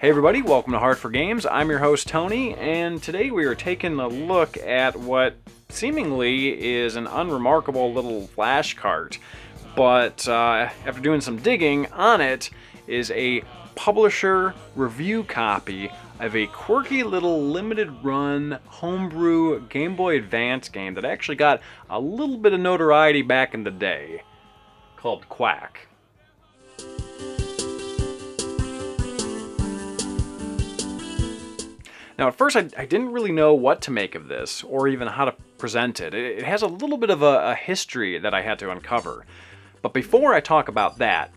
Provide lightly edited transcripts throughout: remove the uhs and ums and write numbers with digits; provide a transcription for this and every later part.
Hey everybody, welcome to H4G. I'm your host Tony, and today we are taking a look at what seemingly is an unremarkable little flash cart, but after doing some digging on it is a publisher review copy of a quirky little limited run homebrew Game Boy Advance game that actually got a little bit of notoriety back in the day, called QWAK. Now, at first, I didn't really know what to make of this, or even how to present it. It has a little bit of a history that I had to uncover. But before I talk about that,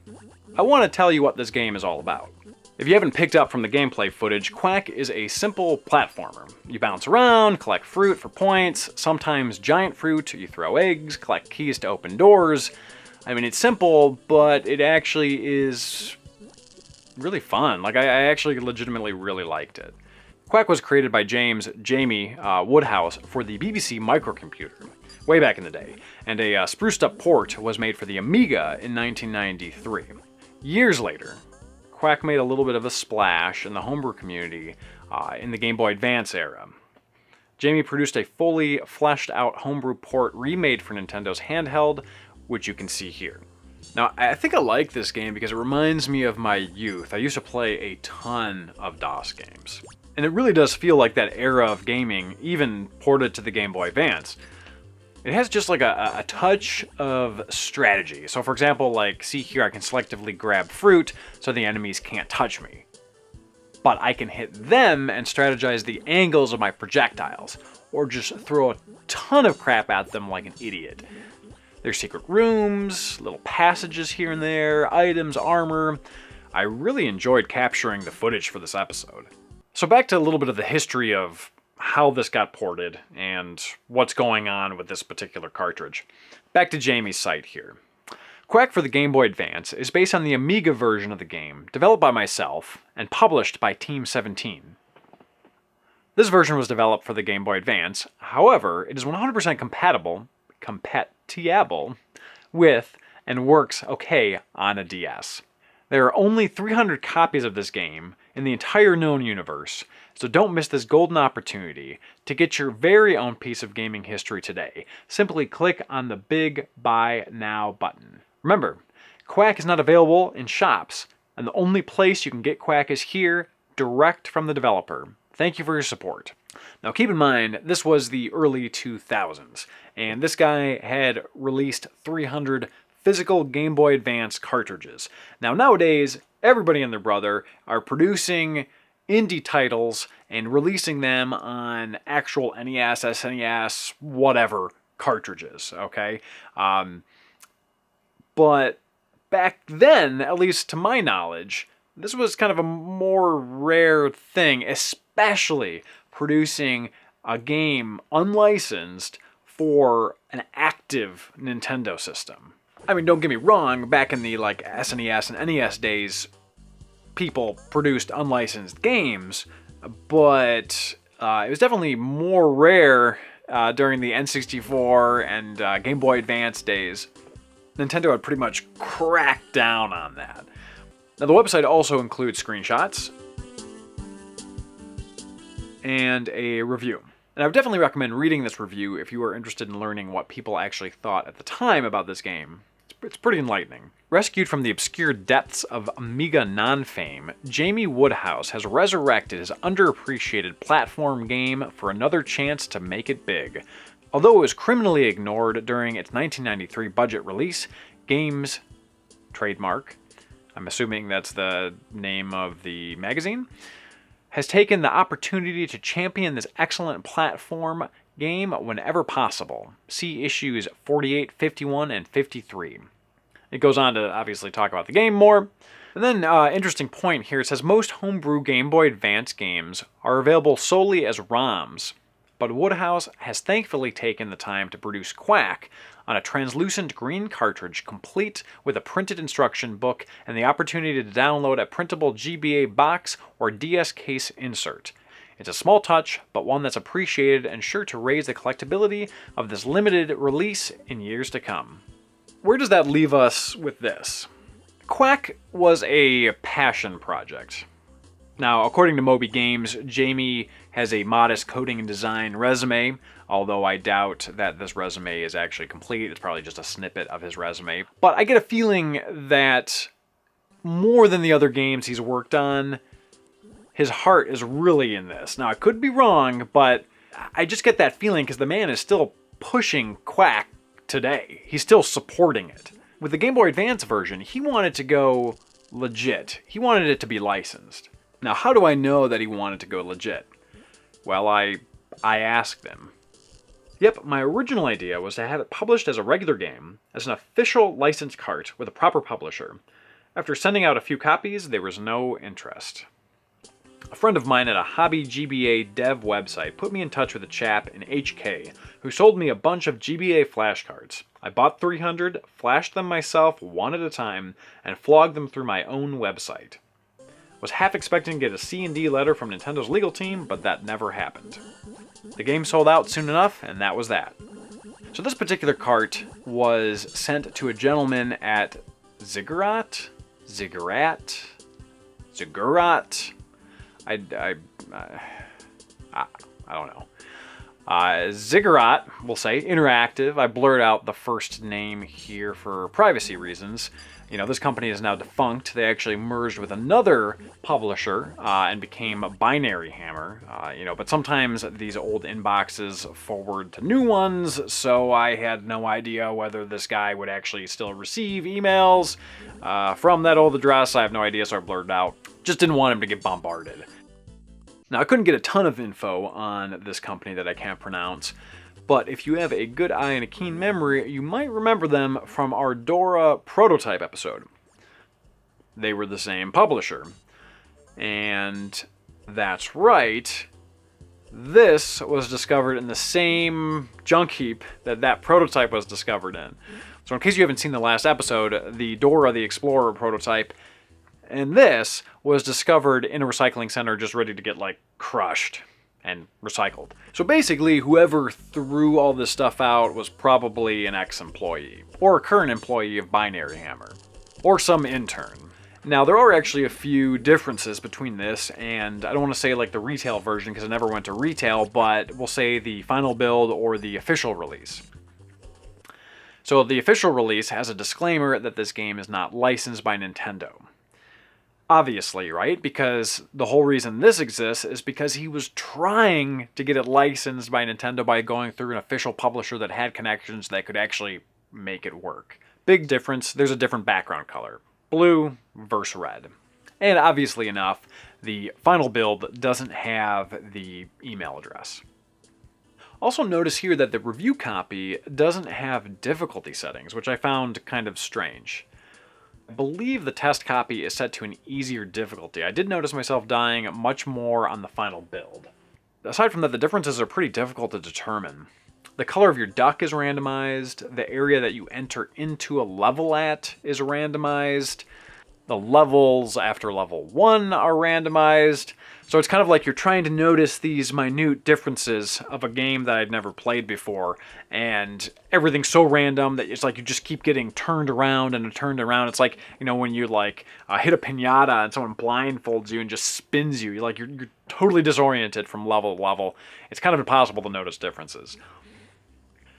I want to tell you what this game is all about. If you haven't picked up from the gameplay footage, QWAK is a simple platformer. You bounce around, collect fruit for points, sometimes giant fruit, you throw eggs, collect keys to open doors. I mean, it's simple, but it actually is really fun. Like, I actually legitimately really liked it. QWAK was created by Jamie Woodhouse for the BBC Microcomputer way back in the day, and a spruced-up port was made for the Amiga in 1993. Years later, QWAK made a little bit of a splash in the homebrew community in the Game Boy Advance era. Jamie produced a fully fleshed-out homebrew port remade for Nintendo's handheld, which you can see here. Now, I think I like this game because it reminds me of my youth. I used to play a ton of DOS games. And it really does feel like that era of gaming, even ported to the Game Boy Advance. It has just like a touch of strategy. So for example, like, see here, I can selectively grab fruit so the enemies can't touch me. But I can hit them and strategize the angles of my projectiles, or just throw a ton of crap at them like an idiot. There's secret rooms, little passages here and there, items, armor. I really enjoyed capturing the footage for this episode. So back to a little bit of the history of how this got ported and what's going on with this particular cartridge. Back to Jamie's site here. QWAK for the Game Boy Advance is based on the Amiga version of the game, developed by myself and published by Team 17. This version was developed for the Game Boy Advance, however, it is 100% compatible with and works okay on a DS. There are only 300 copies of this game in the entire known universe, so don't miss this golden opportunity to get your very own piece of gaming history today. Simply click on the big Buy Now button. Remember, QWAK is not available in shops, and the only place you can get QWAK is here, direct from the developer. Thank you for your support. Now keep in mind, this was the early 2000s, and this guy had released 300 physical Game Boy Advance cartridges. Now nowadays, everybody and their brother are producing indie titles and releasing them on actual NES, SNES, whatever cartridges, okay? But back then, at least to my knowledge, this was kind of a more rare thing, especially producing a game unlicensed for an active Nintendo system. I mean, don't get me wrong, back in the SNES and NES days, people produced unlicensed games, but it was definitely more rare during the N64 and Game Boy Advance days. Nintendo had pretty much cracked down on that. Now, the website also includes screenshots and a review. And I would definitely recommend reading this review if you are interested in learning what people actually thought at the time about this game. It's pretty enlightening. Rescued from the obscure depths of Amiga non-fame, Jamie Woodhouse has resurrected his underappreciated platform game for another chance to make it big. Although it was criminally ignored during its 1993 budget release, Games trademark, I'm assuming that's the name of the magazine, has taken the opportunity to champion this excellent platform game whenever possible. See issues 48, 51, and 53. It goes on to obviously talk about the game more. And then, interesting point here, it says most homebrew Game Boy Advance games are available solely as ROMs, but Woodhouse has thankfully taken the time to produce QWAK on a translucent green cartridge complete with a printed instruction book and the opportunity to download a printable GBA box or DS case insert. It's a small touch, but one that's appreciated and sure to raise the collectability of this limited release in years to come. Where does that leave us with this? QWAK was a passion project. Now, according to Moby Games, Jamie has a modest coding and design resume, although I doubt that this resume is actually complete. It's probably just a snippet of his resume. But I get a feeling that more than the other games he's worked on, his heart is really in this. Now, I could be wrong, but I just get that feeling because the man is still pushing QWAK today. He's still supporting it. With the Game Boy Advance version, he wanted to go legit. He wanted it to be licensed. Now, how do I know that he wanted to go legit? Well, I asked him. Yep, my original idea was to have it published as a regular game, as an official licensed cart with a proper publisher. After sending out a few copies, there was no interest. A friend of mine at a hobby GBA dev website put me in touch with a chap in HK who sold me a bunch of GBA flashcards. I bought 300, flashed them myself one at a time, and flogged them through my own website. Was half expecting to get a C&D letter from Nintendo's legal team, but that never happened. The game sold out soon enough, and that was that. So this particular cart was sent to a gentleman at Ziggurat? I don't know. Ziggurat, we'll say, Interactive. I blurred out the first name here for privacy reasons. You know, this company is now defunct. They actually merged with another publisher and became Binary Hammer. But sometimes these old inboxes forward to new ones, so I had no idea whether this guy would actually still receive emails from that old address. I have no idea, so I blurred it out. Just didn't want him to get bombarded. Now, I couldn't get a ton of info on this company that I can't pronounce, but if you have a good eye and a keen memory, you might remember them from our Dora prototype episode. They were the same publisher. And that's right, this was discovered in the same junk heap that prototype was discovered in. So in case you haven't seen the last episode, the Dora the Explorer prototype, and this was discovered in a recycling center just ready to get, crushed and recycled. So basically, whoever threw all this stuff out was probably an ex-employee, or a current employee of Binary Hammer, or some intern. Now, there are actually a few differences between this and, I don't want to say the retail version because it never went to retail, but we'll say the final build or the official release. So the official release has a disclaimer that this game is not licensed by Nintendo. Obviously, right? Because the whole reason this exists is because he was trying to get it licensed by Nintendo by going through an official publisher that had connections that could actually make it work. Big difference, there's a different background color. Blue versus red. And obviously enough, the final build doesn't have the email address. Also notice here that the review copy doesn't have difficulty settings, which I found kind of strange. I believe the test copy is set to an easier difficulty. I did notice myself dying much more on the final build. Aside from that, the differences are pretty difficult to determine. The color of your duck is randomized, the area that you enter into a level at is randomized, the levels after level 1 are randomized, so it's kind of like you're trying to notice these minute differences of a game that I'd never played before, and everything's so random that it's like you just keep getting turned around and turned around. It's like, when you hit a piñata and someone blindfolds you and just spins you. You're totally disoriented from level to level. It's kind of impossible to notice differences.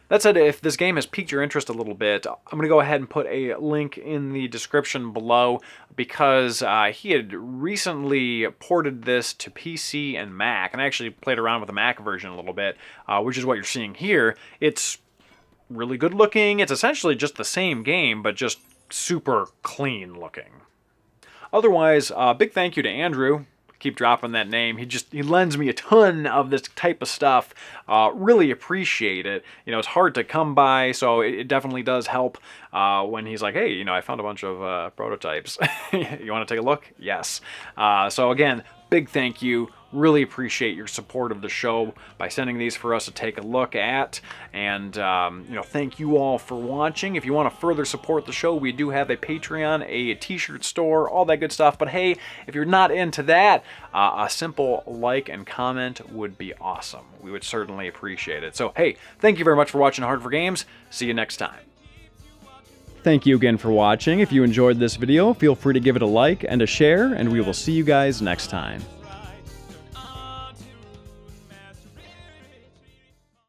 That said, if this game has piqued your interest a little bit, I'm going to go ahead and put a link in the description below because he had recently ported this to PC and Mac, and I actually played around with the Mac version a little bit, which is what you're seeing here. It's really good looking. It's essentially just the same game, but just super clean looking. Otherwise, big thank you to Andrew. Keep dropping that name. He lends me a ton of this type of stuff. Really appreciate it. It's hard to come by, so it definitely does help when he's like, hey, I found a bunch of prototypes. You want to take a look? Yes. So again, big thank you. Really appreciate your support of the show by sending these for us to take a look at. And, thank you all for watching. If you want to further support the show, we do have a Patreon, a t-shirt store, all that good stuff. But hey, if you're not into that, a simple like and comment would be awesome. We would certainly appreciate it. So, hey, thank you very much for watching Hard for Games. See you next time. Thank you again for watching. If you enjoyed this video, feel free to give it a like and a share, and we will see you guys next time.